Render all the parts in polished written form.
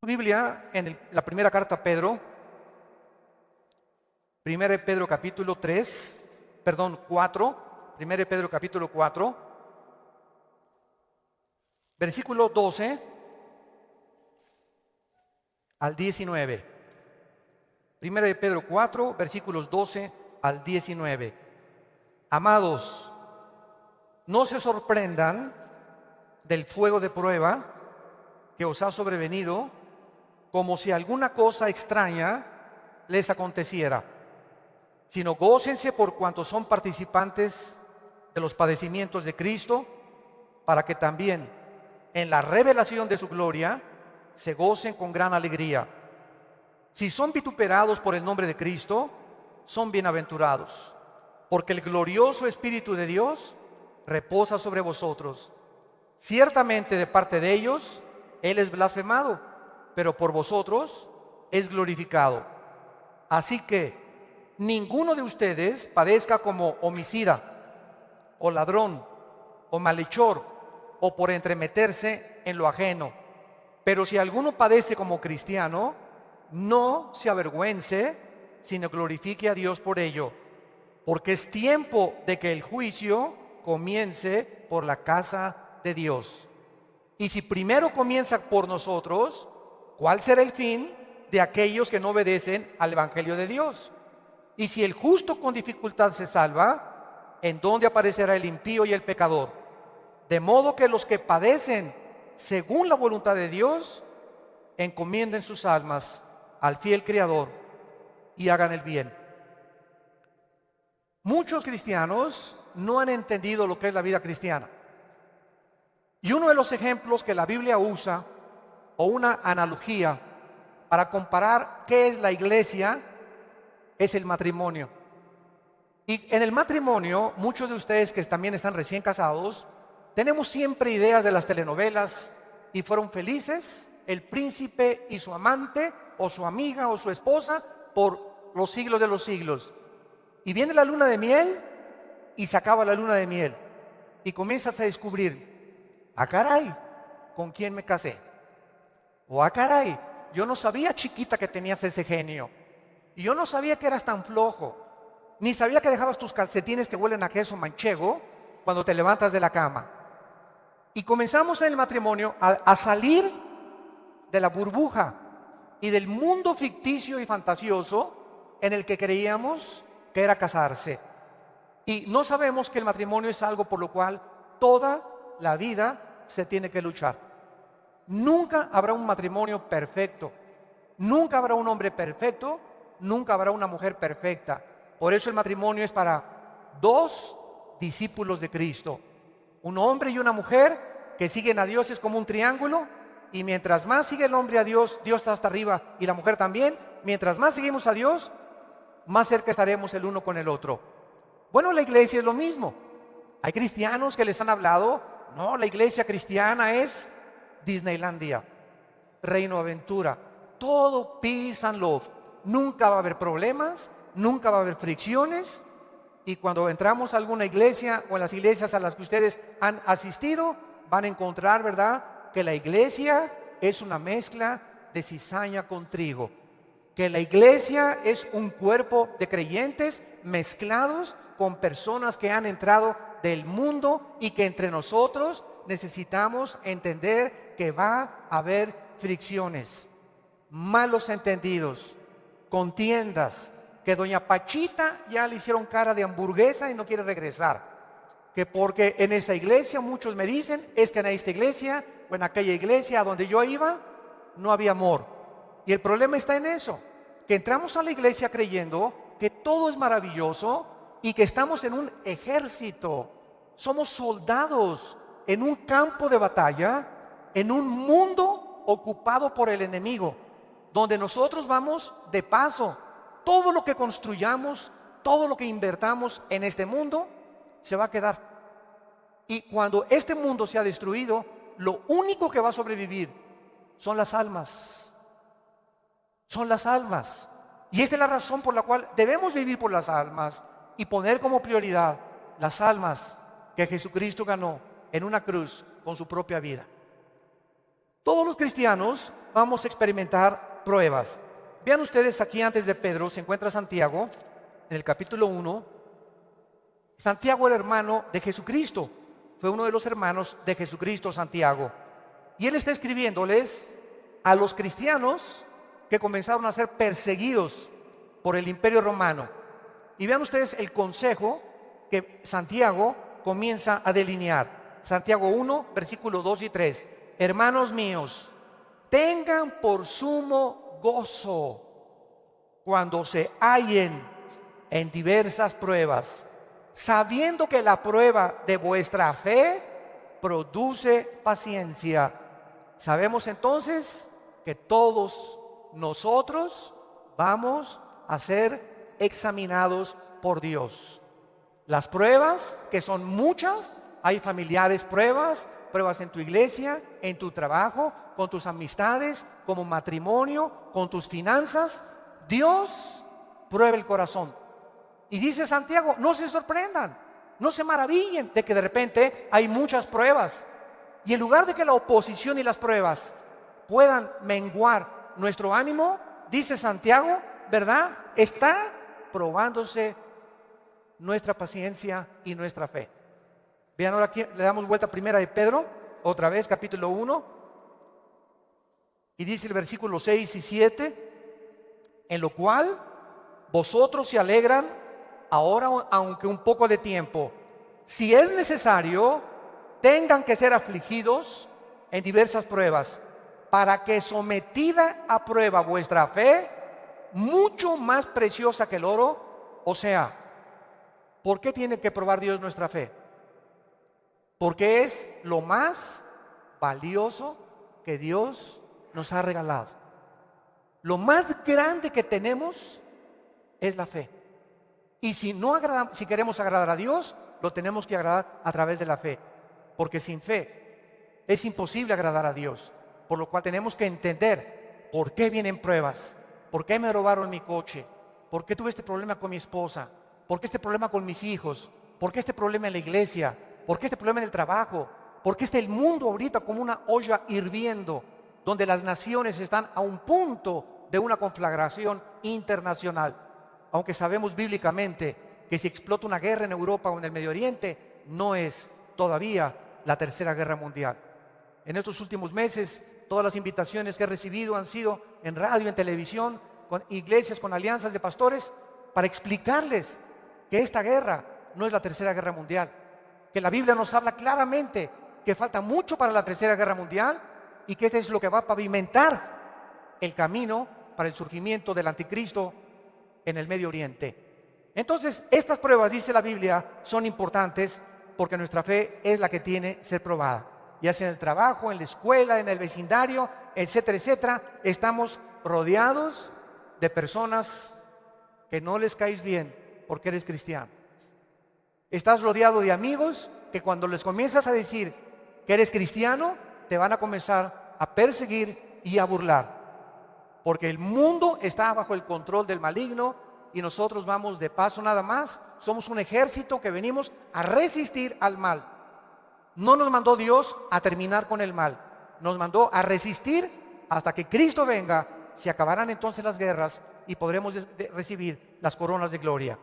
Tu Biblia en la primera carta a Pedro, 1 de Pedro capítulo 4, 1 de Pedro capítulo 4, versículo 12 al 19. 1 de Pedro 4, versículos 12 al 19. Amados, no se sorprendan del fuego de prueba que os ha sobrevenido, como si alguna cosa extraña les aconteciera, sino gócense por cuanto son participantes de los padecimientos de Cristo, para que también en la revelación de su gloria se gocen con gran alegría. Si son vituperados por el nombre de Cristo, son bienaventurados, porque el glorioso Espíritu de Dios reposa sobre vosotros. Ciertamente de parte de ellos Él es blasfemado, pero por vosotros es glorificado. Así que ninguno de ustedes padezca como homicida, o ladrón, o malhechor, o por entremeterse en lo ajeno. Pero si alguno padece como cristiano, no se avergüence, sino glorifique a Dios por ello, porque es tiempo de que el juicio comience por la casa de Dios. Y si primero comienza por nosotros, ¿cuál será el fin de aquellos que no obedecen al Evangelio de Dios? Y si el justo con dificultad se salva, ¿en dónde aparecerá el impío y el pecador? De modo que los que padecen según la voluntad de Dios, encomienden sus almas al fiel Creador y hagan el bien. Muchos cristianos no han entendido lo que es la vida cristiana. Y uno de los ejemplos que la Biblia usa, o una analogía para comparar qué es la iglesia, es el matrimonio. Y en el matrimonio, muchos de ustedes que también están recién casados, tenemos siempre ideas de las telenovelas, y fueron felices el príncipe y su amante, o su amiga, o su esposa, por los siglos de los siglos. Y viene la luna de miel, y se acaba la luna de miel, y comienzas a descubrir: ah, caray, ¿con quién me casé? O ah, caray, yo no sabía, chiquita, que tenías ese genio, y yo no sabía que eras tan flojo, ni sabía que dejabas tus calcetines que huelen a queso manchego cuando te levantas de la cama. Y comenzamos en el matrimonio a salir de la burbuja y del mundo ficticio y fantasioso en el que creíamos que era casarse. Y no sabemos que el matrimonio es algo por lo cual toda la vida se tiene que luchar. Nunca habrá un matrimonio perfecto, nunca habrá un hombre perfecto, nunca habrá una mujer perfecta. Por eso el matrimonio es para dos discípulos de Cristo, un hombre y una mujer que siguen a Dios. Es como un triángulo, y mientras más sigue el hombre a Dios, Dios está hasta arriba, y la mujer también. Mientras más seguimos a Dios, más cerca estaremos el uno con el otro. Bueno, la iglesia es lo mismo. Hay cristianos que les han hablado: no, la iglesia cristiana es Disneylandia, Reino Aventura, todo peace and love. Nunca va a haber problemas, nunca va a haber fricciones. Y cuando entramos a alguna iglesia, o en las iglesias a las que ustedes han asistido, van a encontrar, ¿verdad?, que la iglesia es una mezcla de cizaña con trigo, que la iglesia es un cuerpo de creyentes mezclados con personas que han entrado del mundo, y que entre nosotros necesitamos entender que va a haber fricciones, malos entendidos, contiendas, que doña Pachita ya le hicieron cara de hamburguesa y no quiere regresar, que porque en esa iglesia, muchos me dicen, es que en esta iglesia o en aquella iglesia a donde yo iba no había amor. Y el problema está en eso, que entramos a la iglesia creyendo que todo es maravilloso y que estamos en un ejército, somos soldados en un campo de batalla, en un mundo ocupado por el enemigo, donde nosotros vamos de paso. Todo lo que construyamos, todo lo que invertamos en este mundo se va a quedar. Y cuando este mundo sea destruido, lo único que va a sobrevivir son las almas. Son las almas. Y esta es la razón por la cual debemos vivir por las almas y poner como prioridad las almas que Jesucristo ganó en una cruz con su propia vida. Todos los cristianos vamos a experimentar pruebas. Vean ustedes aquí antes de Pedro se encuentra Santiago en el capítulo 1. Santiago era hermano de Jesucristo, fue uno de los hermanos de Jesucristo, Santiago. Y él está escribiéndoles a los cristianos que comenzaron a ser perseguidos por el Imperio Romano. Y vean ustedes el consejo que Santiago comienza a delinear. Santiago 1, versículos 2 y 3. Hermanos míos, tengan por sumo gozo cuando se hallen en diversas pruebas, sabiendo que la prueba de vuestra fe produce paciencia. Sabemos entonces que todos nosotros vamos a ser examinados por Dios. Las pruebas, que son muchas, hay familiares pruebas en tu iglesia, en tu trabajo, con tus amistades, como matrimonio, con tus finanzas. Dios prueba el corazón. Y dice Santiago, no se sorprendan, no se maravillen de que de repente hay muchas pruebas. Y en lugar de que la oposición y las pruebas puedan menguar nuestro ánimo, dice Santiago, ¿verdad? Está probándose nuestra paciencia y nuestra fe. Vean ahora aquí, le damos vuelta a primera de Pedro, otra vez, capítulo 1. Y dice el versículo 6 y 7, en lo cual vosotros se alegran ahora, aunque un poco de tiempo, si es necesario, tengan que ser afligidos en diversas pruebas, para que sometida a prueba vuestra fe, mucho más preciosa que el oro, o sea, ¿por qué tiene que probar Dios nuestra fe? Porque es lo más valioso que Dios nos ha regalado. Lo más grande que tenemos es la fe. Y si queremos agradar a Dios, lo tenemos que agradar a través de la fe. Porque sin fe es imposible agradar a Dios. Por lo cual tenemos que entender por qué vienen pruebas. ¿Por qué me robaron mi coche? ¿Por qué tuve este problema con mi esposa? ¿Por qué este problema con mis hijos? ¿Por qué este problema en la iglesia? ¿Por qué este problema en el trabajo? ¿Por qué está el mundo ahorita como una olla hirviendo, donde las naciones están a un punto de una conflagración internacional? Aunque sabemos bíblicamente que si explota una guerra en Europa o en el Medio Oriente, no es todavía la tercera guerra mundial. En estos últimos meses, todas las invitaciones que he recibido han sido en radio, en televisión, con iglesias, con alianzas de pastores, para explicarles que esta guerra no es la tercera guerra mundial, que la Biblia nos habla claramente que falta mucho para la tercera guerra mundial y que este es lo que va a pavimentar el camino para el surgimiento del anticristo en el Medio Oriente. Entonces, estas pruebas, dice la Biblia, son importantes porque nuestra fe es la que tiene que ser probada. Ya sea en el trabajo, en la escuela, en el vecindario, etcétera, etcétera. Estamos rodeados de personas que no les caes bien porque eres cristiano. Estás rodeado de amigos que cuando les comienzas a decir que eres cristiano, te van a comenzar a perseguir y a burlar. Porque el mundo está bajo el control del maligno y nosotros vamos de paso nada más. Somos un ejército que venimos a resistir al mal. No nos mandó Dios a terminar con el mal. Nos mandó a resistir hasta que Cristo venga. Se acabarán entonces las guerras y podremos recibir las coronas de gloria.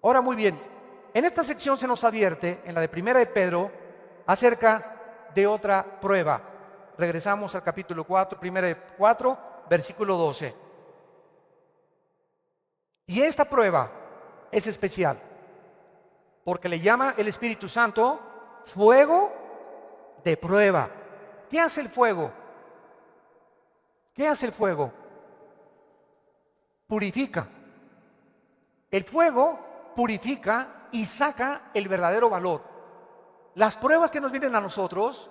Ahora, muy bien. En esta sección se nos advierte, en la de primera de Pedro, acerca de otra prueba. Regresamos al capítulo 4, primera de 4, versículo 12. Y esta prueba es especial, porque le llama el Espíritu Santo fuego de prueba. ¿Qué hace el fuego? ¿Qué hace el fuego? Purifica. El fuego purifica y saca el verdadero valor. Las pruebas que nos vienen a nosotros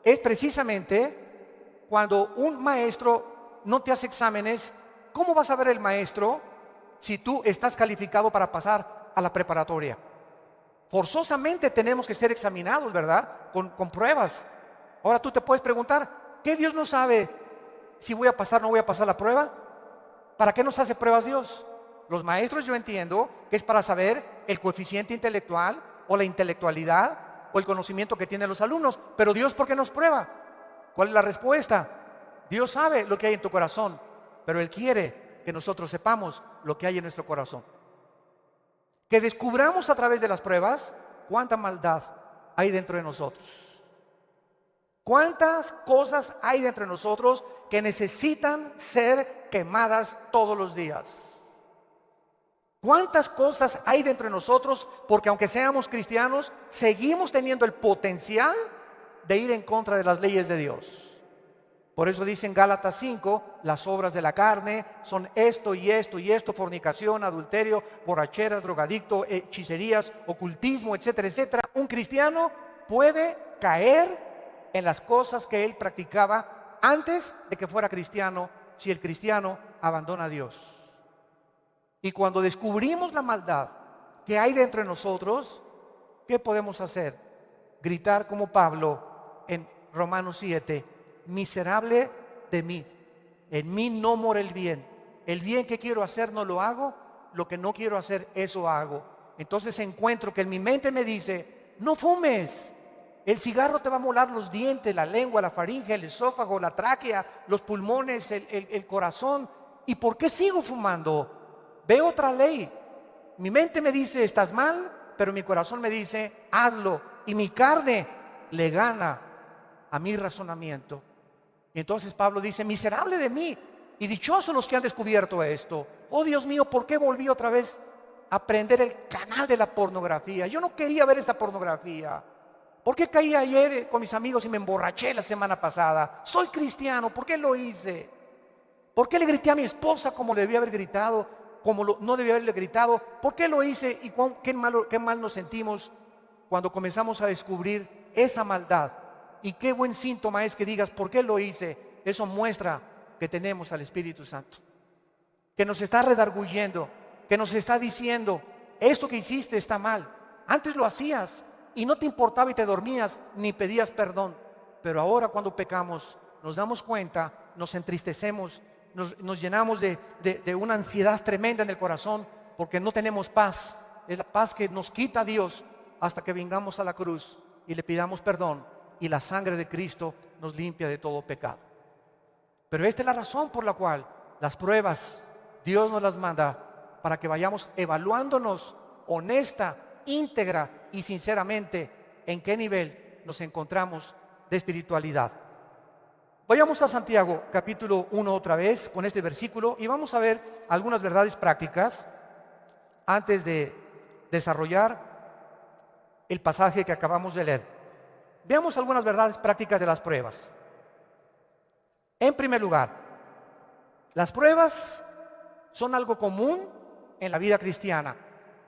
es precisamente cuando un maestro no te hace exámenes. ¿Cómo vas a ver el maestro si tú estás calificado para pasar a la preparatoria? Forzosamente tenemos que ser examinados, ¿verdad? Con pruebas. Ahora tú te puedes preguntar, ¿qué Dios no sabe si voy a pasar o no voy a pasar la prueba? ¿Para qué nos hace pruebas Dios? Los maestros, yo entiendo que es para saber el coeficiente intelectual o la intelectualidad o el conocimiento que tienen los alumnos. Pero Dios, ¿por qué nos prueba? ¿Cuál es la respuesta? Dios sabe lo que hay en tu corazón, pero Él quiere que nosotros sepamos lo que hay en nuestro corazón. Que descubramos a través de las pruebas cuánta maldad hay dentro de nosotros. Cuántas cosas hay dentro de nosotros que necesitan ser quemadas todos los días. ¿Cuántas cosas hay dentro de nosotros? Porque aunque seamos cristianos, seguimos teniendo el potencial de ir en contra de las leyes de Dios. Por eso dice en Gálatas 5, las obras de la carne son esto y esto y esto: fornicación, adulterio, borracheras, drogadicto, hechicerías, ocultismo, etcétera, etcétera. Un cristiano puede caer en las cosas que él practicaba antes de que fuera cristiano, si el cristiano abandona a Dios. Y cuando descubrimos la maldad que hay dentro de nosotros, ¿qué podemos hacer? Gritar como Pablo en Romanos 7: miserable de mí, en mí no mora el bien. El bien que quiero hacer no lo hago, lo que no quiero hacer, eso hago. Entonces encuentro que en mi mente me dice: no fumes. El cigarro te va a molar los dientes, la lengua, la faringe, el esófago, la tráquea, los pulmones, el corazón. ¿Y por qué sigo fumando? Veo otra ley. Mi mente me dice: estás mal, pero mi corazón me dice: hazlo. Y mi carne le gana a mi razonamiento. Y entonces Pablo dice: miserable de mí, y dichosos los que han descubierto esto. Oh Dios mío, ¿por qué volví otra vez a prender el canal de la pornografía? Yo no quería ver esa pornografía. ¿Por qué caí ayer con mis amigos y me emborraché la semana pasada? Soy cristiano, ¿por qué lo hice? ¿Por qué le grité a mi esposa como debía haber gritado, no debía haberle gritado? ¿Por qué lo hice? Y qué mal nos sentimos cuando comenzamos a descubrir esa maldad. Y qué buen síntoma es que digas: ¿por qué lo hice? Eso muestra que tenemos al Espíritu Santo, que nos está redarguyendo, que nos está diciendo: esto que hiciste está mal. Antes lo hacías y no te importaba y te dormías ni pedías perdón, pero ahora cuando pecamos nos damos cuenta, nos entristecemos, nos llenamos de una ansiedad tremenda en el corazón, porque no tenemos paz. Es la paz que nos quita Dios hasta que vengamos a la cruz y le pidamos perdón, y la sangre de Cristo nos limpia de todo pecado. Pero esta es la razón por la cual las pruebas Dios nos las manda, para que vayamos evaluándonos honesta, íntegra y sinceramente en qué nivel nos encontramos de espiritualidad. Vayamos a Santiago capítulo 1 otra vez con este versículo, y vamos a ver algunas verdades prácticas antes de desarrollar el pasaje que acabamos de leer. Veamos algunas verdades prácticas de las pruebas. En primer lugar, las pruebas son algo común en la vida cristiana.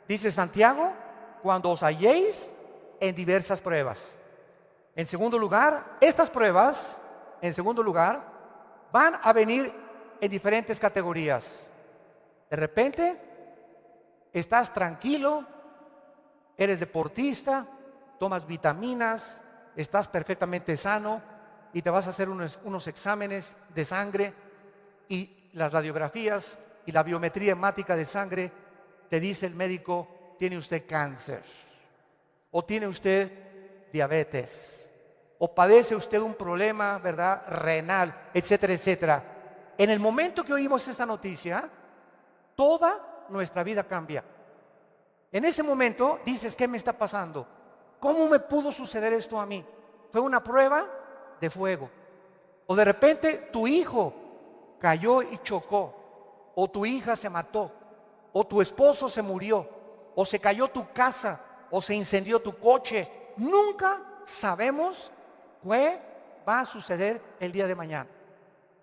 Dice Santiago: cuando os halléis en diversas pruebas. En segundo lugar, estas pruebas, van a venir en diferentes categorías. De repente, estás tranquilo, eres deportista, tomas vitaminas, estás perfectamente sano y te vas a hacer unos exámenes de sangre, y las radiografías y la biometría hemática de sangre te dice el médico: tiene usted cáncer, o tiene usted diabetes, o padece usted un problema, ¿verdad?, renal, etcétera, etcétera. En el momento que oímos esta noticia, toda nuestra vida cambia. En ese momento dices: ¿qué me está pasando? ¿Cómo me pudo suceder esto a mí? Fue una prueba de fuego. O de repente tu hijo cayó y chocó, o tu hija se mató, o tu esposo se murió, o se cayó tu casa, o se incendió tu coche. Nunca sabemos qué va a suceder el día de mañana.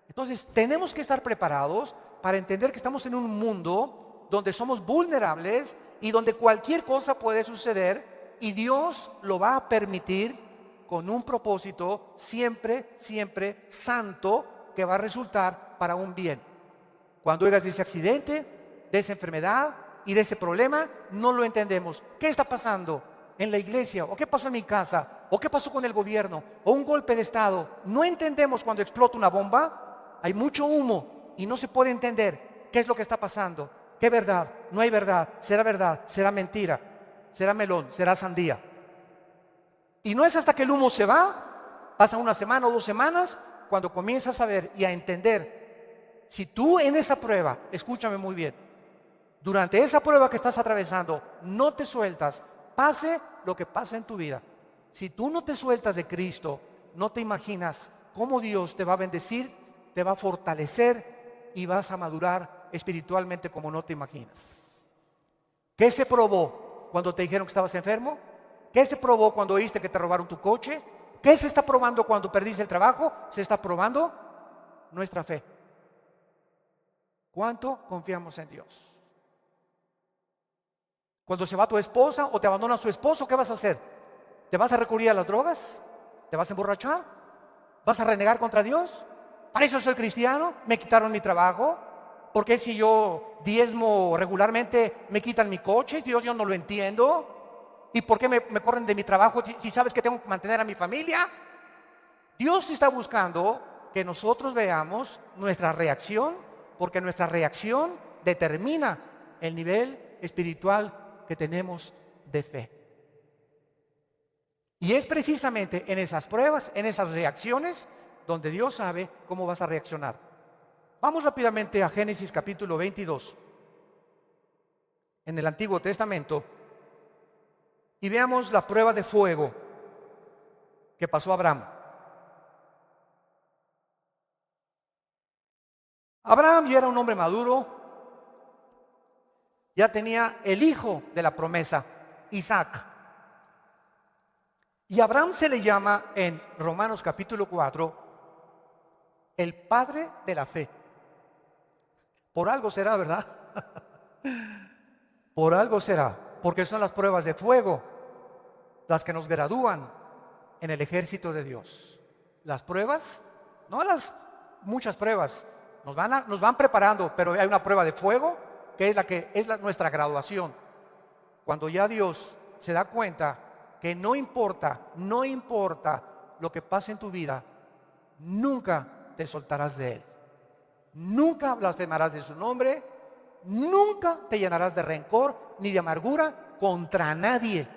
Entonces tenemos que estar preparados para entender que estamos en un mundo donde somos vulnerables y donde cualquier cosa puede suceder, y Dios lo va a permitir con un propósito siempre, siempre santo, que va a resultar para un bien. Cuando oigas de ese accidente, de esa enfermedad y de ese problema, no lo entendemos. ¿Qué está pasando en la iglesia? ¿O qué pasó en mi casa? ¿O qué pasó con el gobierno? ¿O un golpe de estado? No entendemos cuando explota una bomba. Hay mucho humo y no se puede entender qué es lo que está pasando. ¿Qué verdad? No hay verdad. ¿Será mentira? ¿Será melón? ¿Será sandía? Y no es hasta que el humo se va Pasa una semana o 2 semanas cuando comienzas a ver y a entender. Si tú en esa prueba, escúchame muy bien, durante esa prueba que estás atravesando, no te sueltas, pase lo que pase en tu vida. Si tú no te sueltas de Cristo, no te imaginas cómo Dios te va a bendecir, te va a fortalecer y vas a madurar espiritualmente como no te imaginas. ¿Qué se probó cuando te dijeron que estabas enfermo? ¿Qué se probó cuando oíste que te robaron tu coche? ¿Qué se está probando cuando perdiste el trabajo? Se está probando nuestra fe. ¿Cuánto confiamos en Dios? Cuando se va tu esposa o te abandona su esposo, ¿qué vas a hacer? ¿Te vas a recurrir a las drogas? ¿Te vas a emborrachar? ¿Vas a renegar contra Dios? ¿Para eso soy cristiano? ¿Me quitaron mi trabajo? ¿Por qué si yo diezmo regularmente me quitan mi coche? Dios, yo no lo entiendo. ¿Y por qué me corren de mi trabajo si sabes que tengo que mantener a mi familia? Dios está buscando que nosotros veamos nuestra reacción, porque nuestra reacción determina el nivel espiritual que tenemos de fe. Y es precisamente en esas pruebas, en esas reacciones, donde Dios sabe cómo vas a reaccionar. Vamos rápidamente a Génesis capítulo 22, en el Antiguo Testamento, y veamos la prueba de fuego que pasó a Abraham. Abraham ya era un hombre maduro, ya tenía el hijo de la promesa, Isaac. Y Abraham se le llama en Romanos capítulo 4 el padre de la fe. Por algo será, ¿verdad? Por algo será, porque son las pruebas de fuego las que nos gradúan en el ejército de Dios. Las pruebas, no las muchas pruebas, nos van preparando, pero hay una prueba de fuego que es nuestra graduación. Cuando ya Dios se da cuenta que no importa lo que pase en tu vida, nunca te soltarás de Él. Nunca blasfemarás de su nombre, nunca te llenarás de rencor ni de amargura contra nadie.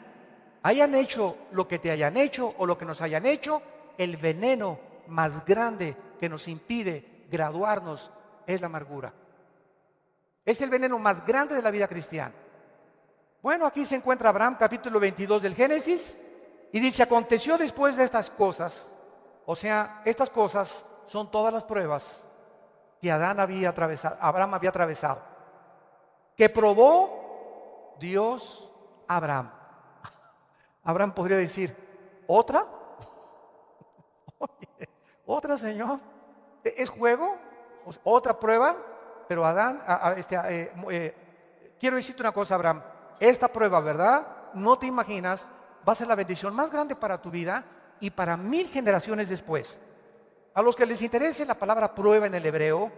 Hayan hecho lo que te hayan hecho o lo que nos hayan hecho, el veneno más grande que nos impide graduarnos es la amargura. Es el veneno más grande de la vida cristiana. Bueno, aquí se encuentra Abraham, capítulo 22 del Génesis, y dice: aconteció después de estas cosas, o sea, estas cosas son todas las pruebas que Abraham había atravesado, que probó Dios a Abraham. Abraham podría decir: ¿otra? ¿Otra, Señor? ¿Es juego? ¿Otra prueba? Pero quiero decirte una cosa, Abraham. Esta prueba, ¿verdad? No te imaginas, va a ser la bendición más grande para tu vida y para 1000 generaciones después. A los que les interese la palabra prueba en el hebreo,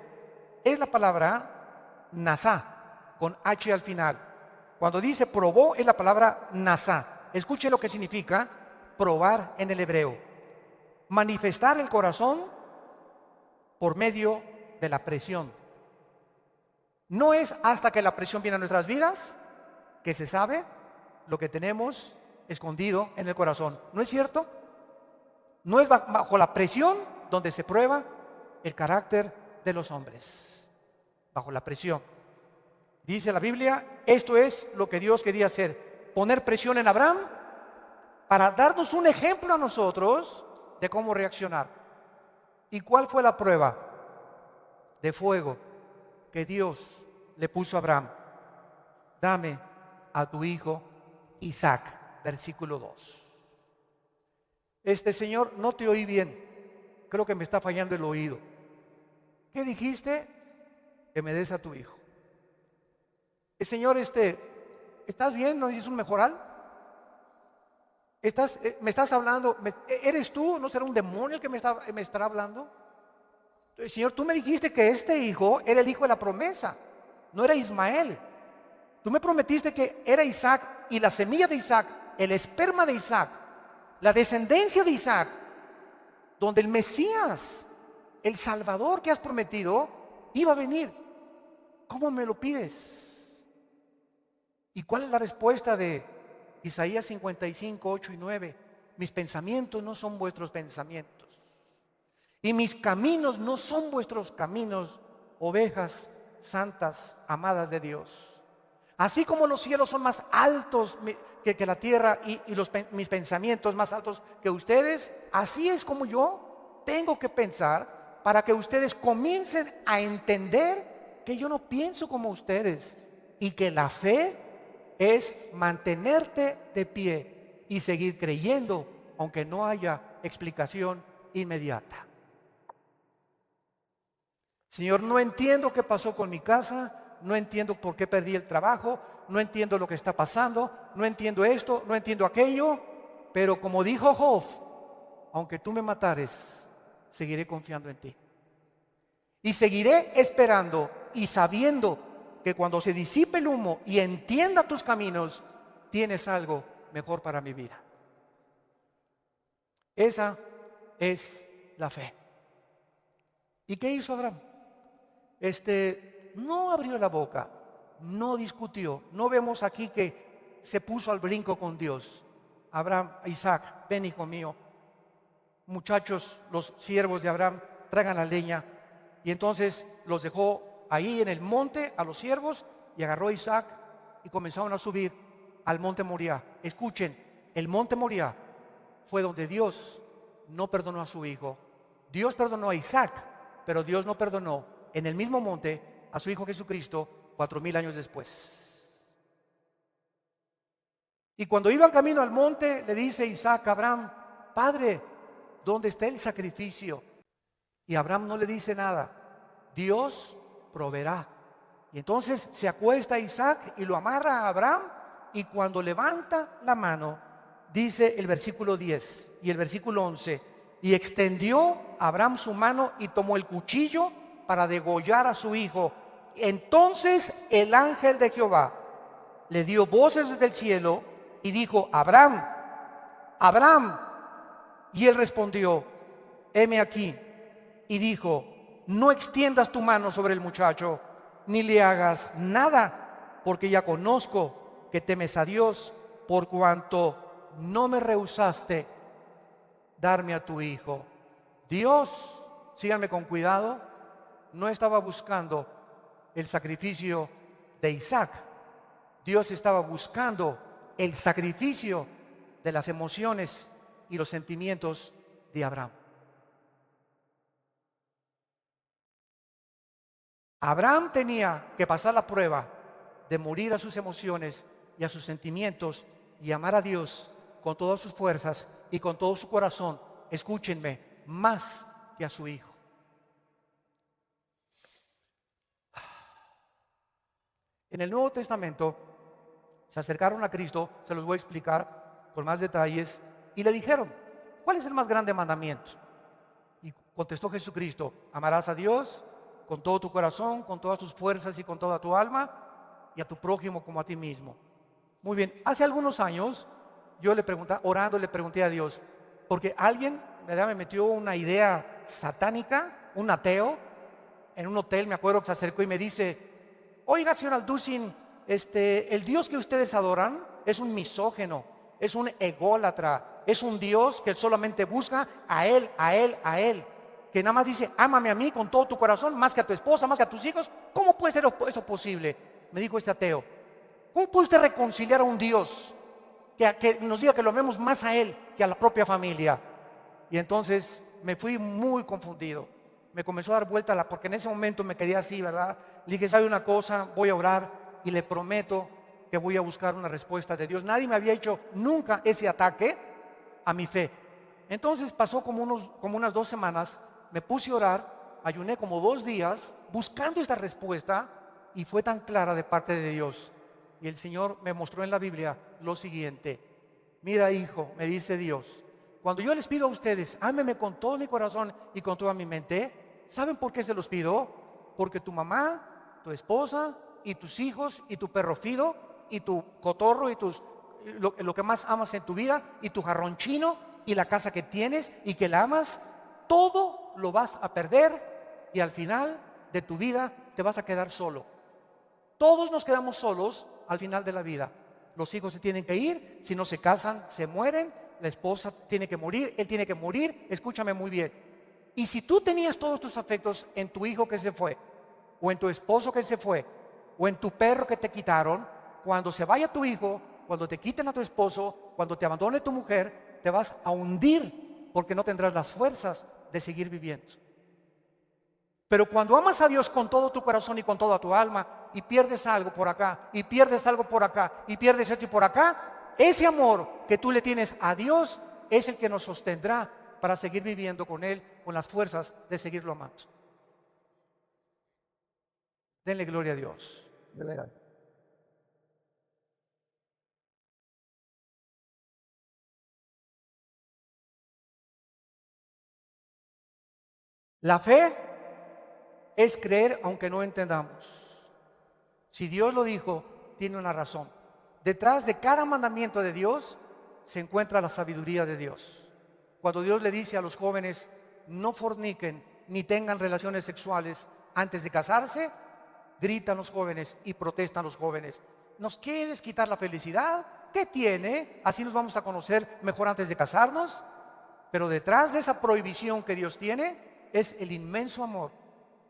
es la palabra nasá, con H al final. Cuando dice probó, es la palabra nasá. Escuche lo que significa probar en el hebreo: manifestar el corazón por medio de la presión. No es hasta que la presión viene a nuestras vidas que se sabe lo que tenemos escondido en el corazón. ¿No es cierto? No es bajo la presión donde se prueba el carácter de los hombres. Bajo la presión. Dice la Biblia, esto es lo que Dios quería hacer: poner presión en Abraham para darnos un ejemplo a nosotros de cómo reaccionar. ¿Y cuál fue la prueba de fuego que Dios le puso a Abraham? Dame a tu hijo Isaac, versículo 2. Señor, no te oí bien, creo que me está fallando el oído. ¿Qué dijiste? Que me des a tu hijo. Señor, ¿estás bien? ¿No dices un mejoral? ¿Me estás hablando? ¿Eres tú? ¿No será un demonio el que me estará hablando? Señor, tú me dijiste que este hijo era el hijo de la promesa, no era Ismael. Tú me prometiste que era Isaac, y la semilla de Isaac, el esperma de Isaac, la descendencia de Isaac, donde el Mesías, el Salvador que has prometido, iba a venir. ¿Cómo me lo pides? ¿Y cuál es la respuesta de Isaías 55, 8 y 9? mis pensamientos no son vuestros pensamientos, y mis caminos no son vuestros caminos, ovejas santas, amadas de Dios. Así como los cielos son más altos que la tierra y mis pensamientos más altos que ustedes, así es como yo tengo que pensar para que ustedes comiencen a entender que yo no pienso como ustedes y que la fe es mantenerte de pie y seguir creyendo aunque no haya explicación inmediata. Señor, no entiendo qué pasó con mi casa, no entiendo por qué perdí el trabajo, no entiendo lo que está pasando, no entiendo esto, no entiendo aquello, pero como dijo Job, aunque tú me matares, seguiré confiando en ti. Y seguiré esperando y sabiendo que cuando se disipe el humo y entienda tus caminos, tienes algo mejor para mi vida. Esa es la fe. ¿Y qué hizo Abraham? No abrió la boca, no discutió. No vemos aquí que se puso al brinco con Dios. Abraham, Isaac, ven hijo mío. Muchachos, los siervos de Abraham, traigan la leña. Y entonces los dejó ahí en el monte a los siervos y agarró a Isaac y comenzaron a subir al monte Moriah. Escuchen, el monte Moriah fue donde Dios no perdonó a su hijo. Dios perdonó a Isaac, pero Dios no perdonó en el mismo monte a su hijo Jesucristo 4000 años después. Y cuando iban camino al monte, le dice Isaac a Abraham: Padre, ¿dónde está el sacrificio? Y Abraham no le dice nada. Dios proveerá. Y entonces se acuesta Isaac y lo amarra a Abraham, y cuando levanta la mano, dice el versículo 10 y el versículo 11: y extendió Abraham su mano y tomó el cuchillo para degollar a su hijo. Entonces el ángel de Jehová le dio voces desde el cielo y dijo: Abraham, Abraham. Y él respondió: heme aquí. Y dijo: no extiendas tu mano sobre el muchacho, ni le hagas nada, porque ya conozco que temes a Dios, por cuanto no me rehusaste darme a tu hijo. Dios, síganme con cuidado, no estaba buscando el sacrificio de Isaac. Dios estaba buscando el sacrificio de las emociones y los sentimientos de Abraham. Abraham tenía que pasar la prueba de morir a sus emociones y a sus sentimientos y amar a Dios con todas sus fuerzas y con todo su corazón. Escúchenme, más que a su hijo. En el Nuevo Testamento se acercaron a Cristo, se los voy a explicar con más detalles, y le dijeron: ¿cuál es el más grande mandamiento? Y contestó Jesucristo: amarás a Dios con todo tu corazón, con todas tus fuerzas y con toda tu alma, y a tu prójimo como a ti mismo. Muy bien, hace algunos años yo le pregunté, orando, le pregunté a Dios, porque alguien me metió una idea satánica, un ateo, en un hotel, me acuerdo que se acercó y me dice: oiga, señor Alducin, el Dios que ustedes adoran es un misógeno, es un ególatra, es un Dios que solamente busca a Él, a Él, a Él, que nada más dice: ámame a mí con todo tu corazón, más que a tu esposa, más que a tus hijos. ¿Cómo puede ser eso posible? Me dijo este ateo. ¿Cómo puede usted reconciliar a un Dios que nos diga que lo amemos más a Él que a la propia familia? Y entonces me fui muy confundido. Me comenzó a dar vuelta porque en ese momento me quedé así, ¿verdad? Le dije: ¿sabe una cosa? Voy a orar y le prometo que voy a buscar una respuesta de Dios. Nadie me había hecho nunca ese ataque a mi fe. Entonces pasó como unas 2 semanas. Me puse a orar, ayuné como 2 días buscando esta respuesta, y fue tan clara de parte de Dios. Y el Señor me mostró en la Biblia lo siguiente: mira, hijo, me dice Dios, cuando yo les pido a ustedes: ámenme con todo mi corazón y con toda mi mente, ¿saben por qué se los pido? Porque tu mamá, tu esposa y tus hijos y tu perro Fido y tu cotorro y lo que más amas en tu vida y tu jarrón chino y la casa que tienes y que la amas, todo lo vas a perder, y al final de tu vida te vas a quedar solo. Todos nos quedamos solos al final de la vida. Los hijos se tienen que ir, si no se casan se mueren, la esposa tiene que morir, él tiene que morir, escúchame muy bien. Y si tú tenías todos tus afectos en tu hijo que se fue, o en tu esposo que se fue, o en tu perro que te quitaron, cuando se vaya tu hijo, cuando te quiten a tu esposo, cuando te abandone tu mujer, te vas a hundir porque no tendrás las fuerzas de seguir viviendo. Pero cuando amas a Dios con todo tu corazón y con toda tu alma, y pierdes algo por acá, y pierdes algo por acá, y pierdes esto y por acá, ese amor que tú le tienes a Dios es el que nos sostendrá para seguir viviendo con Él, con las fuerzas de seguirlo amando. Denle gloria a Dios. La fe es creer aunque no entendamos. Si Dios lo dijo, tiene una razón. Detrás de cada mandamiento de Dios se encuentra la sabiduría de Dios. Cuando Dios le dice a los jóvenes, no forniquen ni tengan relaciones sexuales antes de casarse, gritan los jóvenes y protestan los jóvenes. ¿Nos quieres quitar la felicidad? ¿Qué tiene? ¿Así nos vamos a conocer mejor antes de casarnos? Pero detrás de esa prohibición que Dios tiene es el inmenso amor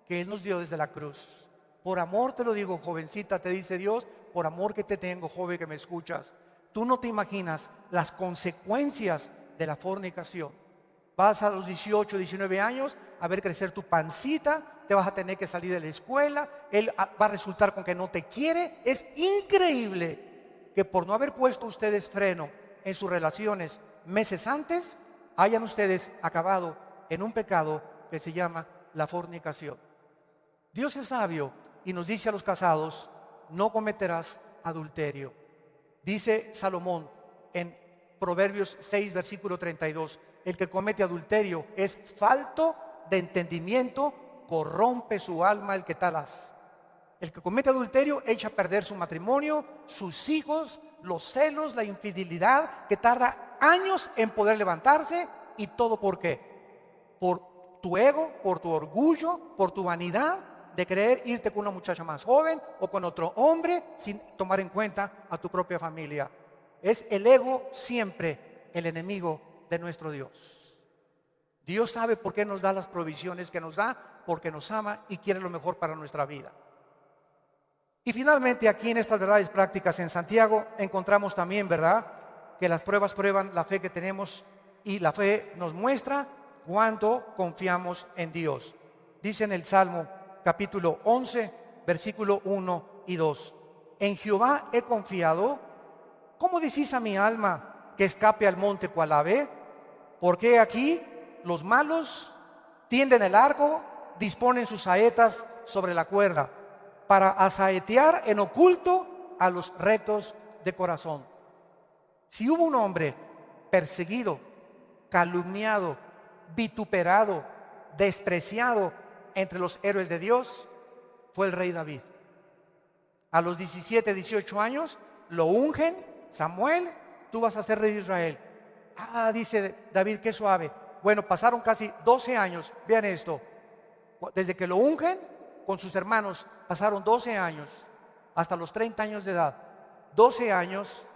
que Él nos dio desde la cruz. Por amor te lo digo, jovencita, te dice Dios, por amor que te tengo, joven que me escuchas. Tú no te imaginas las consecuencias de la fornicación. Vas a los 18, 19 años a ver crecer tu pancita, te vas a tener que salir de la escuela, él va a resultar con que no te quiere. Es increíble que por no haber puesto ustedes freno en sus relaciones meses antes, hayan ustedes acabado en un pecado que se llama la fornicación. Dios es sabio y nos dice a los casados, no cometerás adulterio. Dice Salomón en Proverbios 6, versículo 32, el que comete adulterio es falto de entendimiento, corrompe su alma el que tal hace. El que comete adulterio echa a perder su matrimonio, sus hijos, los celos, la infidelidad, que tarda años en poder levantarse. ¿Y todo por qué? Por tu ego, por tu orgullo, por tu vanidad de querer irte con una muchacha más joven o con otro hombre sin tomar en cuenta a tu propia familia. Es el ego siempre el enemigo de nuestro Dios. Dios sabe por qué nos da las provisiones que nos da, porque nos ama y quiere lo mejor para nuestra vida. Y finalmente aquí en estas verdades prácticas en Santiago encontramos también, ¿verdad?, que las pruebas prueban la fe que tenemos y la fe nos muestra cuánto confiamos en Dios. Dice en el Salmo capítulo 11, versículo 1 y 2. En Jehová he confiado. ¿Cómo decís a mi alma que escape al monte cual ave? Porque aquí los malos tienden el arco, disponen sus saetas sobre la cuerda, para asaetear en oculto a los rectos de corazón. Si hubo un hombre perseguido, calumniado, vituperado, despreciado entre los héroes de Dios, fue el rey David. A los 17, 18 años lo ungen, Samuel, tú vas a ser rey de Israel. Dice David, qué suave. Bueno, pasaron casi 12 años, vean esto, desde que lo ungen con sus hermanos, pasaron 12 años, hasta los 30 años de edad, 12 años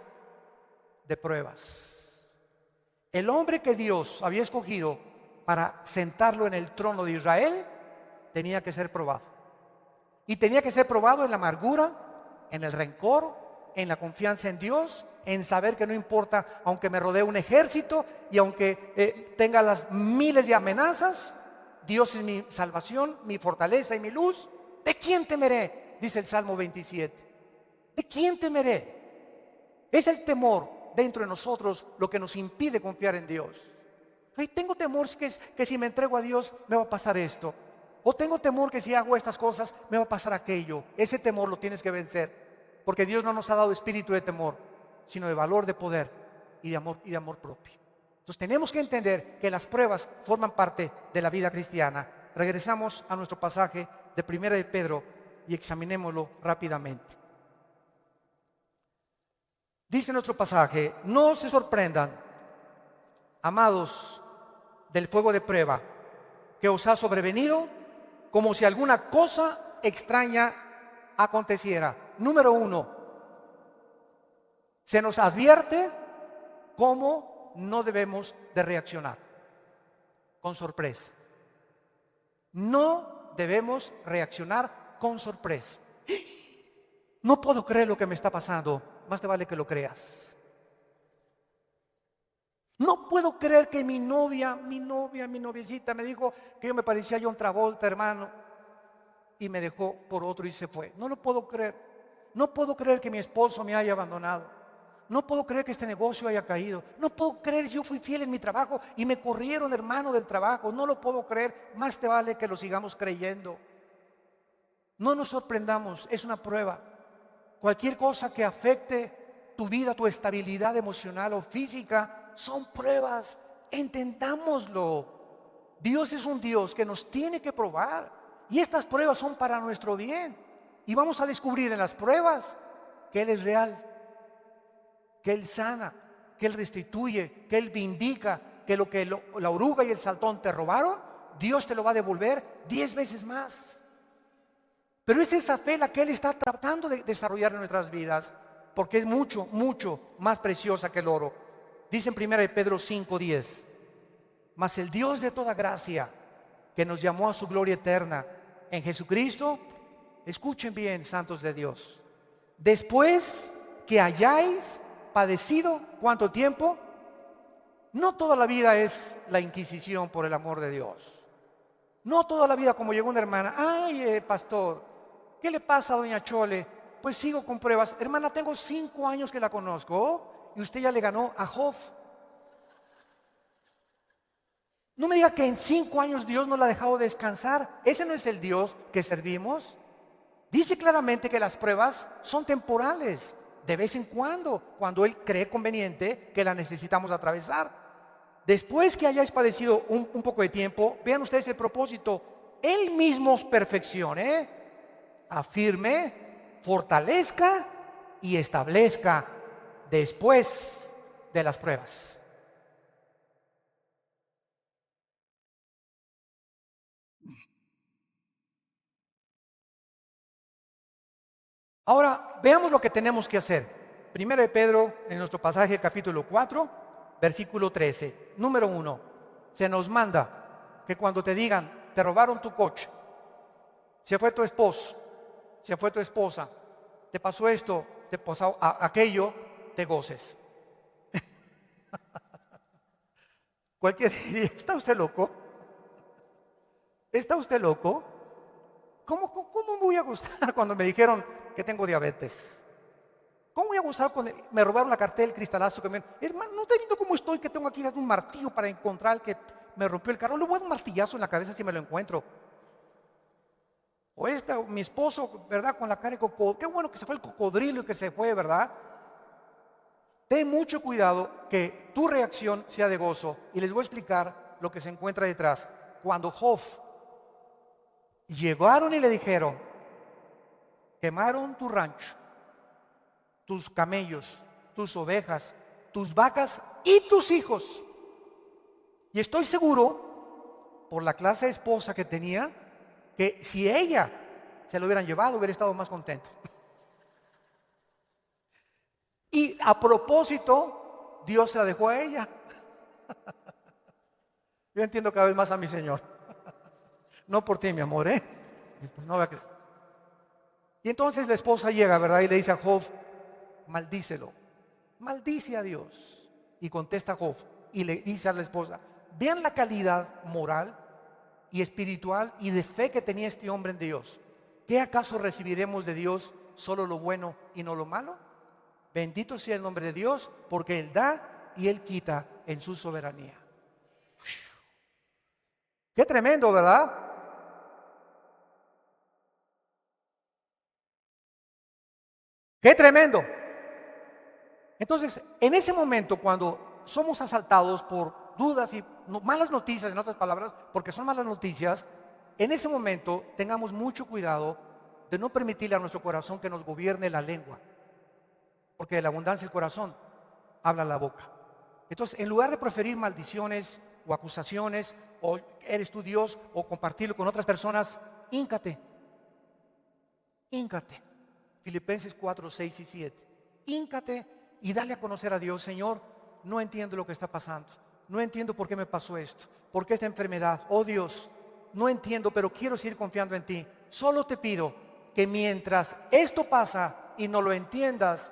de pruebas. El hombre que Dios había escogido para sentarlo en el trono de Israel, tenía que ser probado. Y tenía que ser probado en la amargura, en el rencor, en la confianza en Dios, en saber que no importa, aunque me rodee un ejército y aunque tenga las miles de amenazas, Dios es mi salvación, mi fortaleza y mi luz. ¿De quién temeré?, dice el Salmo 27. ¿De quién temeré? Es el temor dentro de nosotros lo que nos impide confiar en Dios. Tengo temor que si me entrego a Dios me va a pasar esto. O tengo temor que si hago estas cosas me va a pasar aquello. Ese temor lo tienes que vencer, porque Dios no nos ha dado espíritu de temor, sino de valor, de poder y de amor propio. Entonces tenemos que entender que las pruebas forman parte de la vida cristiana. Regresamos a nuestro pasaje de Primera de Pedro y examinémoslo rápidamente. Dice nuestro pasaje: no se sorprendan, amados, del fuego de prueba que os ha sobrevenido, como si alguna cosa extraña aconteciera. Número 1, se nos advierte cómo no debemos de reaccionar? Con sorpresa. No debemos reaccionar con sorpresa. No puedo creer lo que me está pasando. Más te vale que lo creas. No puedo creer que mi noviecita me dijo que yo me parecía a John Travolta, hermano, y me dejó por otro y se fue. No lo puedo creer. No puedo creer que mi esposo me haya abandonado. No puedo creer que este negocio haya caído. No puedo creer, yo fui fiel en mi trabajo y me corrieron, hermano, del trabajo. No lo puedo creer. Más te vale que lo sigamos creyendo. No nos sorprendamos, es una prueba. Cualquier cosa que afecte tu vida, tu estabilidad emocional o física, son pruebas. Entendámoslo. Dios es un Dios que nos tiene que probar, y estas pruebas son para nuestro bien. Y vamos a descubrir en las pruebas que Él es real, que Él sana, que Él restituye, que Él vindica, que lo que la oruga y el saltón te robaron, Dios te lo va a devolver 10 veces más. Pero es esa fe la que Él está tratando de desarrollar en nuestras vidas, porque es mucho, mucho más preciosa que el oro. Dice en 1 Pedro 5:10: mas el Dios de toda gracia, que nos llamó a su gloria eterna en Jesucristo, escuchen bien, santos de Dios, después que hayáis padecido, ¿cuánto tiempo? No toda la vida es la Inquisición, por el amor de Dios. No toda la vida, como llegó una hermana: ay, pastor, ¿qué le pasa a doña Chole? Pues sigo con pruebas. Hermana, tengo 5 años que la conozco y usted ya le ganó a Job. No me diga que en 5 años Dios no la ha dejado descansar. Ese no es el Dios que servimos. Dice claramente que las pruebas son temporales, de vez en cuando Él cree conveniente que la necesitamos atravesar. Después que hayáis padecido un poco de tiempo, vean ustedes el propósito: Él mismo os perfeccione, afirme, fortalezca y establezca después de las pruebas. Ahora veamos lo que tenemos que hacer. Primero de Pedro, en nuestro pasaje capítulo 4, versículo 13. Número 1, se nos manda que cuando te digan: te robaron tu coche, se fue tu esposo, se fue tu esposa, te pasó esto, te pasó aquello, te goces. Cualquier diría: ¿está usted loco? ¿Está usted loco? ¿Cómo me voy a gustar cuando me dijeron que tengo diabetes? ¿Cómo voy a gustar cuando me robaron la cartera, el cristalazo que me... Hermano, ¿no está viendo cómo estoy? Que tengo aquí un martillo para encontrar el que me rompió el carro. Le voy a dar un martillazo en la cabeza si me lo encuentro. O mi esposo, ¿verdad? Con la cara de cocodrilo. Qué bueno que se fue el cocodrilo y que se fue, ¿verdad? Ten mucho cuidado que tu reacción sea de gozo. Y les voy a explicar lo que se encuentra detrás. Cuando Job llegaron y le dijeron: quemaron tu rancho, tus camellos, tus ovejas, tus vacas y tus hijos. Y estoy seguro, por la clase de esposa que tenía, que si ella se lo hubieran llevado, hubiera estado más contento. Y a propósito, Dios se la dejó a ella. Yo entiendo cada vez más a mi Señor. No por ti, mi amor, pues no voy a creer. Y entonces la esposa llega, ¿verdad? Y le dice a Job: maldícelo, maldice a Dios. Y contesta Job y le dice a la esposa: vean la calidad moral y espiritual y de fe que tenía este hombre en Dios. ¿Qué acaso recibiremos de Dios solo lo bueno y no lo malo? Bendito sea el nombre de Dios, porque Él da y Él quita en su soberanía. Qué tremendo, ¿verdad? Qué tremendo. Entonces, en ese momento, cuando somos asaltados por dudas y malas noticias, en otras palabras, porque son malas noticias, en ese momento tengamos mucho cuidado de no permitirle a nuestro corazón que nos gobierne la lengua, porque de la abundancia del corazón habla la boca. Entonces, en lugar de proferir maldiciones o acusaciones, o eres tú Dios, o compartirlo con otras personas, híncate. Filipenses 4, 6 y 7. Híncate y dale a conocer a Dios: Señor, no entiendo lo que está pasando, no entiendo por qué me pasó esto, por qué esta enfermedad, oh Dios, no entiendo, pero quiero seguir confiando en ti. Solo te pido que mientras esto pasa y no lo entiendas,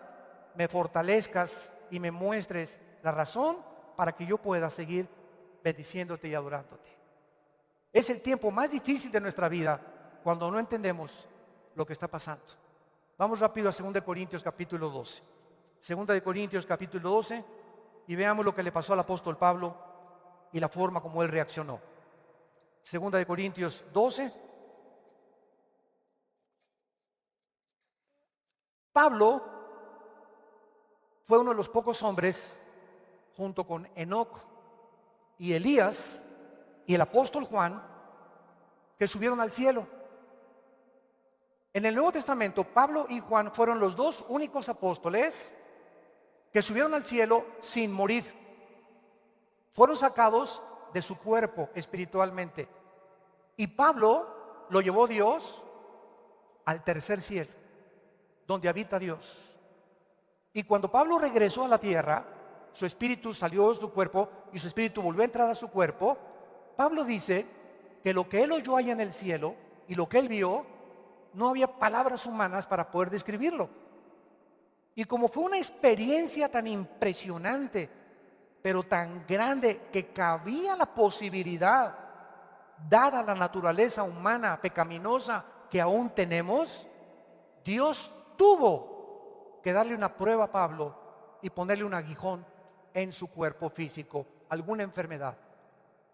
me fortalezcas y me muestres la razón para que yo pueda seguir bendiciéndote y adorándote. Es el tiempo más difícil de nuestra vida cuando no entendemos lo que está pasando. Vamos rápido a 2 Corintios capítulo 12. 2 Corintios capítulo 12 y veamos lo que le pasó al apóstol Pablo y la forma como él reaccionó. 2 Corintios 12. Pablo fue uno de los pocos hombres, junto con Enoc y Elías y el apóstol Juan, que subieron al cielo. En el Nuevo Testamento, Pablo y Juan fueron los dos únicos apóstoles que subieron al cielo sin morir. Fueron sacados de su cuerpo espiritualmente. Y Pablo lo llevó Dios al tercer cielo, donde habita Dios. Y cuando Pablo regresó a la tierra, su espíritu salió de su cuerpo y su espíritu volvió a entrar a su cuerpo. Pablo dice que lo que él oyó allá en el cielo y lo que él vio, no había palabras humanas para poder describirlo. Y como fue una experiencia tan impresionante, pero tan grande, que cabía la posibilidad, dada la naturaleza humana pecaminosa que aún tenemos, Dios tuvo que darle una prueba a Pablo y ponerle un aguijón en su cuerpo físico, alguna enfermedad.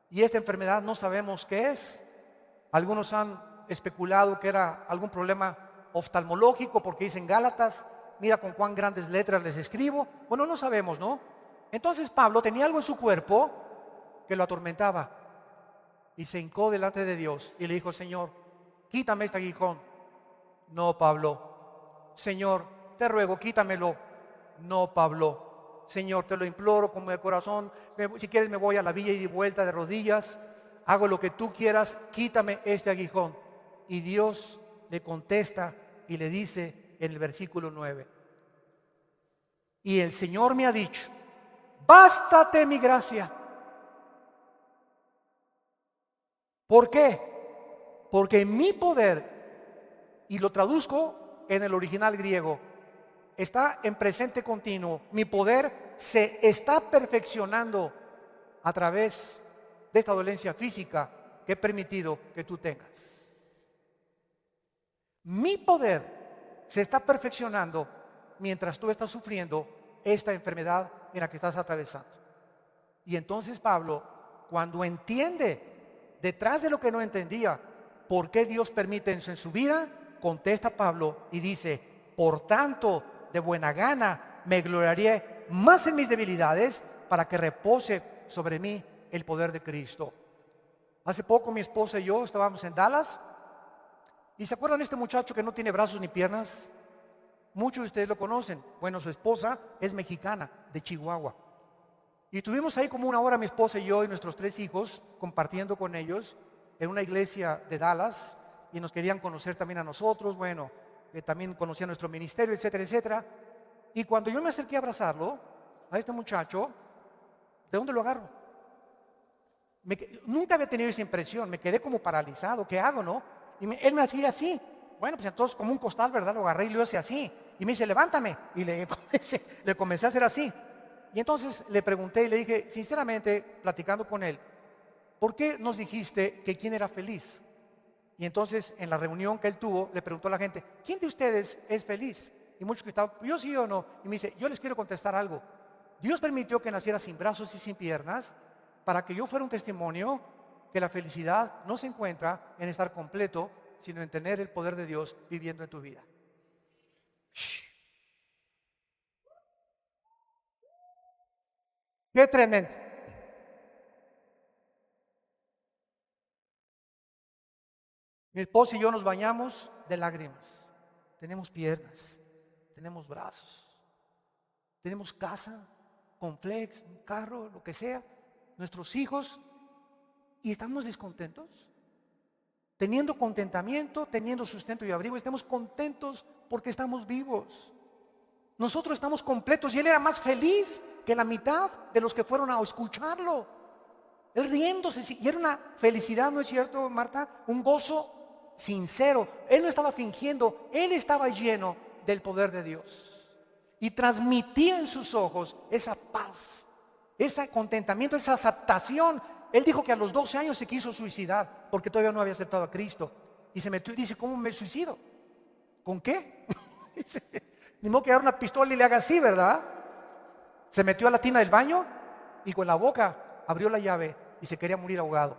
Y esta enfermedad no sabemos qué es. Algunos han especulado que era algún problema oftalmológico, porque dicen Gálatas, mira con cuán grandes letras les escribo. Bueno, no sabemos, ¿no? Entonces Pablo tenía algo en su cuerpo que lo atormentaba y se hincó delante de Dios y le dijo: Señor, quítame este aguijón. No, Pablo. Señor, te ruego, quítamelo. No, Pablo. Señor, te lo imploro como de corazón. Si quieres me voy a la villa y de vuelta de rodillas. Hago lo que tú quieras, quítame este aguijón. Y Dios le contesta y le dice en el versículo 9: y el Señor me ha dicho, bástate mi gracia. ¿Por qué? Porque mi poder, y lo traduzco en el original griego, está en presente continuo. Mi poder se está perfeccionando a través de esta dolencia física que he permitido que tú tengas. Mi poder se está perfeccionando mientras tú estás sufriendo esta enfermedad en la que estás atravesando. Y entonces Pablo, cuando entiende detrás de lo que no entendía, por qué Dios permite eso en su vida, contesta Pablo y dice: por tanto, de buena gana me gloriaré más en mis debilidades, para que repose sobre mí el poder de Cristo. Hace poco mi esposa y yo estábamos en Dallas. ¿Y se acuerdan de este muchacho que no tiene brazos ni piernas? Muchos de ustedes lo conocen. Bueno, su esposa es mexicana, de Chihuahua. Y estuvimos ahí como una hora, mi esposa y yo y nuestros 3 hijos, compartiendo con ellos en una iglesia de Dallas. Y nos querían conocer también a nosotros. Bueno, también conocían nuestro ministerio, etcétera, etcétera. Y cuando yo me acerqué a abrazarlo, a este muchacho, ¿de dónde lo agarro? Nunca había tenido esa impresión. Me quedé como paralizado. ¿Qué hago, no? Y él me hacía así. Bueno, pues entonces como un costal, ¿verdad? Lo agarré y lo hice así. Y me dice: levántame. Y le comencé a hacer así. Y entonces le pregunté y le dije, sinceramente, platicando con él, ¿por qué nos dijiste que quién era feliz? Y entonces en la reunión que él tuvo, le preguntó a la gente: ¿quién de ustedes es feliz? Y muchos que estaban: yo sí o no. Y me dice: yo les quiero contestar algo. Dios permitió que naciera sin brazos y sin piernas para que yo fuera un testimonio que la felicidad no se encuentra en estar completo, sino en tener el poder de Dios viviendo en tu vida. ¡Qué tremendo! Mi esposa y yo nos bañamos de lágrimas. Tenemos piernas, tenemos brazos, tenemos casa, con flex, un carro, lo que sea, nuestros hijos, y estamos descontentos. Teniendo contentamiento, teniendo sustento y abrigo, estamos contentos porque estamos vivos. Nosotros estamos completos y él era más feliz que la mitad de los que fueron a escucharlo. Él riéndose, y era una felicidad, ¿no es cierto, Marta? Un gozo sincero. Él no estaba fingiendo, él estaba lleno del poder de Dios. Y transmitía en sus ojos esa paz, ese contentamiento, esa aceptación. Él dijo que a los 12 años se quiso suicidar porque todavía no había aceptado a Cristo. Y se metió y dice, ¿cómo me suicido? ¿Con qué? Ni modo que agarre una pistola y le haga así, ¿verdad? Se metió a la tina del baño y con la boca abrió la llave y se quería morir ahogado.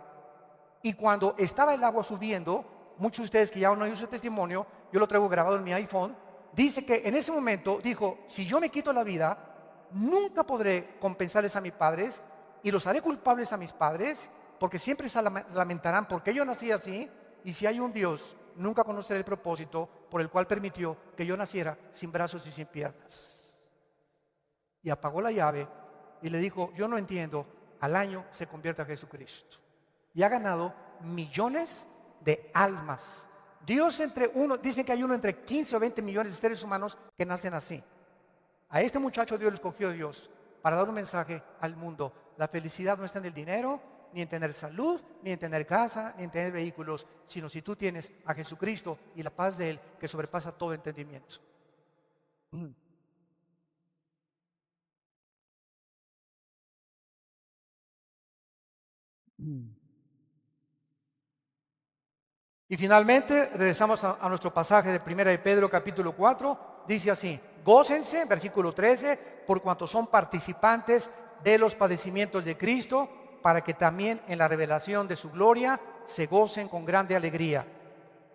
Y cuando estaba el agua subiendo, muchos de ustedes que ya no oyen su testimonio, yo lo traigo grabado en mi iPhone, dice que en ese momento dijo, si yo me quito la vida, nunca podré compensarles a mis padres y los haré culpables a mis padres, porque siempre se lamentarán porque yo nací así, y si hay un Dios, nunca conoceré el propósito por el cual permitió que yo naciera sin brazos y sin piernas. Y apagó la llave y le dijo, yo no entiendo, al año se convierte a Jesucristo. Y ha ganado millones de almas. Dios dicen que hay uno entre 15 o 20 millones de seres humanos que nacen así. A este muchacho Dios le escogió Dios para dar un mensaje al mundo. La felicidad no está en el dinero, ni en tener salud, ni en tener casa, ni en tener vehículos, sino si tú tienes a Jesucristo y la paz de Él que sobrepasa todo entendimiento. Y finalmente regresamos a nuestro pasaje de 1 de Pedro capítulo 4. Dice así, gócense, versículo 13, por cuanto son participantes de los padecimientos de Cristo, para que también en la revelación de su gloria se gocen con grande alegría.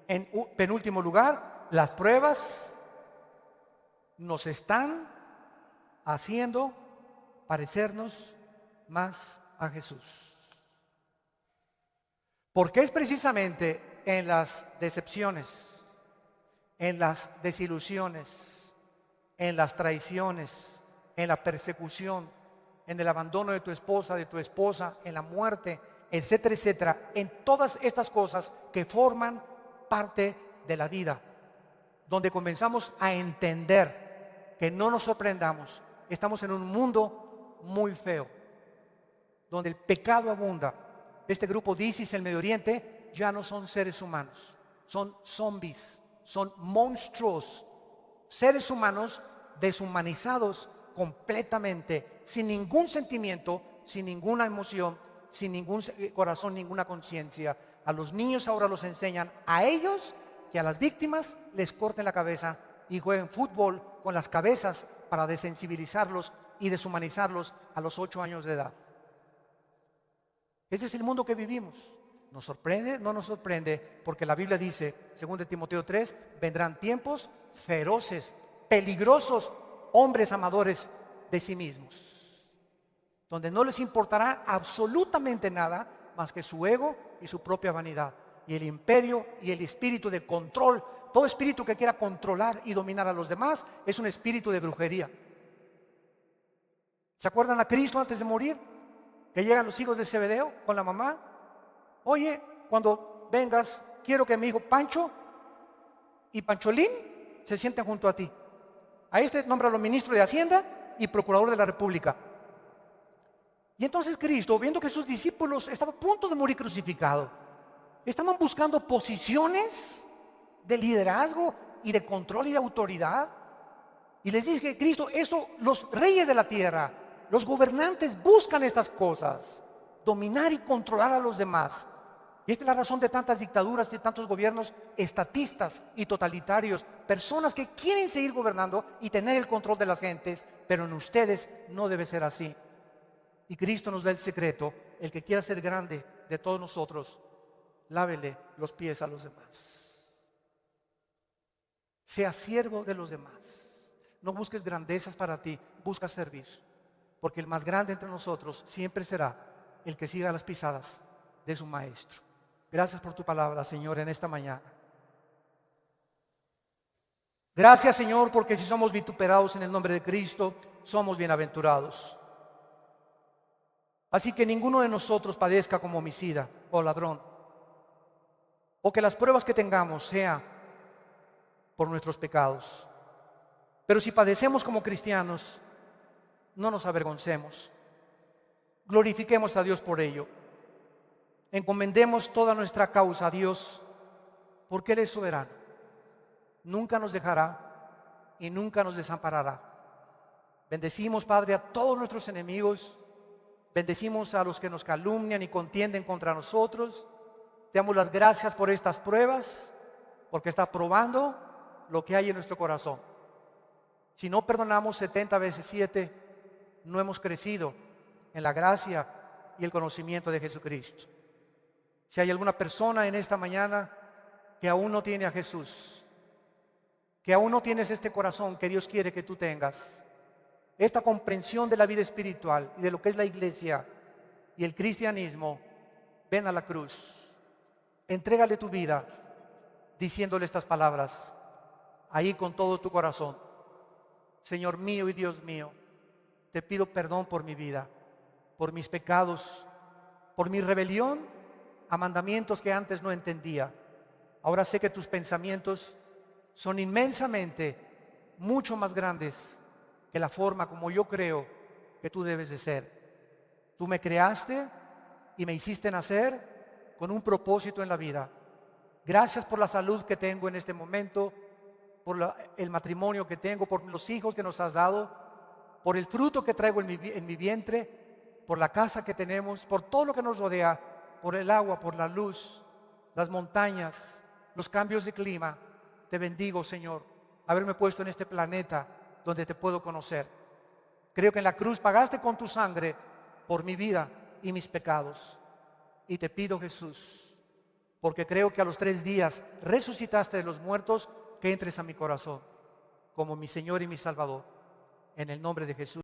En penúltimo lugar, las pruebas nos están haciendo parecernos más a Jesús. Porque es precisamente en las decepciones, en las desilusiones, en las traiciones, en la persecución, en el abandono de tu esposa, en la muerte, etcétera, etcétera, en todas estas cosas que forman parte de la vida, donde comenzamos a entender que no nos sorprendamos, estamos en un mundo muy feo, donde el pecado abunda. Este grupo de ISIS en el Medio Oriente ya no son seres humanos, son zombies, son monstruos, seres humanos deshumanizados completamente, sin ningún sentimiento, sin ninguna emoción, sin ningún corazón, ninguna conciencia. A los niños ahora los enseñan a ellos que a las víctimas les corten la cabeza y jueguen fútbol con las cabezas para desensibilizarlos y deshumanizarlos a los 8 años de edad. Este es el mundo que vivimos. ¿Nos sorprende? No nos sorprende, porque la Biblia dice, 2 Timoteo 3, vendrán tiempos feroces, peligrosos, hombres amadores de sí mismos, donde no les importará absolutamente nada más que su ego y su propia vanidad, y el imperio y el espíritu de control. Todo espíritu que quiera controlar y dominar a los demás es un espíritu de brujería. ¿Se acuerdan a Cristo antes de morir? Que llegan los hijos de Zebedeo con la mamá. Oye, cuando vengas, quiero que mi hijo Pancho y Pancholín se sienten junto a ti. A este nómbralo ministro de Hacienda y procurador de la República. Y entonces Cristo, viendo que sus discípulos estaban a punto de morir crucificado, estaban buscando posiciones de liderazgo y de control y de autoridad, y les dice Cristo, eso los reyes de la tierra, los gobernantes buscan estas cosas, dominar y controlar a los demás. Y esta es la razón de tantas dictaduras, de tantos gobiernos estatistas y totalitarios, personas que quieren seguir gobernando y tener el control de las gentes, pero en ustedes no debe ser así. Y Cristo nos da el secreto: el que quiera ser grande de todos nosotros, lávele los pies a los demás. Sea siervo de los demás. No busques grandezas para ti, busca servir, porque el más grande entre nosotros siempre será el que siga las pisadas de su maestro. Gracias por tu palabra, Señor, en esta mañana. Gracias, Señor, porque si somos vituperados en el nombre de Cristo, somos bienaventurados. Así que ninguno de nosotros padezca como homicida o ladrón, o que las pruebas que tengamos sea por nuestros pecados. Pero si padecemos como cristianos, no nos avergoncemos. Glorifiquemos a Dios por ello. Encomendemos toda nuestra causa a Dios, porque Él es soberano. Nunca nos dejará y nunca nos desamparará. Bendecimos, Padre, a todos nuestros enemigos. Bendecimos a los que nos calumnian y contienden contra nosotros. Te damos las gracias por estas pruebas, porque está probando lo que hay en nuestro corazón. Si no perdonamos 70 veces 7, no hemos crecido en la gracia y el conocimiento de Jesucristo. Si hay alguna persona en esta mañana que aún no tiene a Jesús, que aún no tienes este corazón que Dios quiere que tú tengas, esta comprensión de la vida espiritual y de lo que es la iglesia y el cristianismo, ven a la cruz, entrégale tu vida diciéndole estas palabras ahí con todo tu corazón: Señor mío y Dios mío, te pido perdón por mi vida, por mis pecados, por mi rebelión a mandamientos que antes no entendía. Ahora sé que tus pensamientos son inmensamente mucho más grandes que la forma como yo creo que tú debes de ser. Tú me creaste y me hiciste nacer con un propósito en la vida. Gracias por la salud que tengo en este momento, por el matrimonio que tengo, por los hijos que nos has dado, por el fruto que traigo en mi vientre, por la casa que tenemos, por todo lo que nos rodea, por el agua, por la luz, las montañas, los cambios de clima. Te bendigo, Señor, haberme puesto en este planeta donde te puedo conocer. Creo que en la cruz pagaste con tu sangre por mi vida y mis pecados. Y te pido, Jesús, porque creo que a los 3 días resucitaste de los muertos, que entres a mi corazón como mi Señor y mi Salvador. En el nombre de Jesús.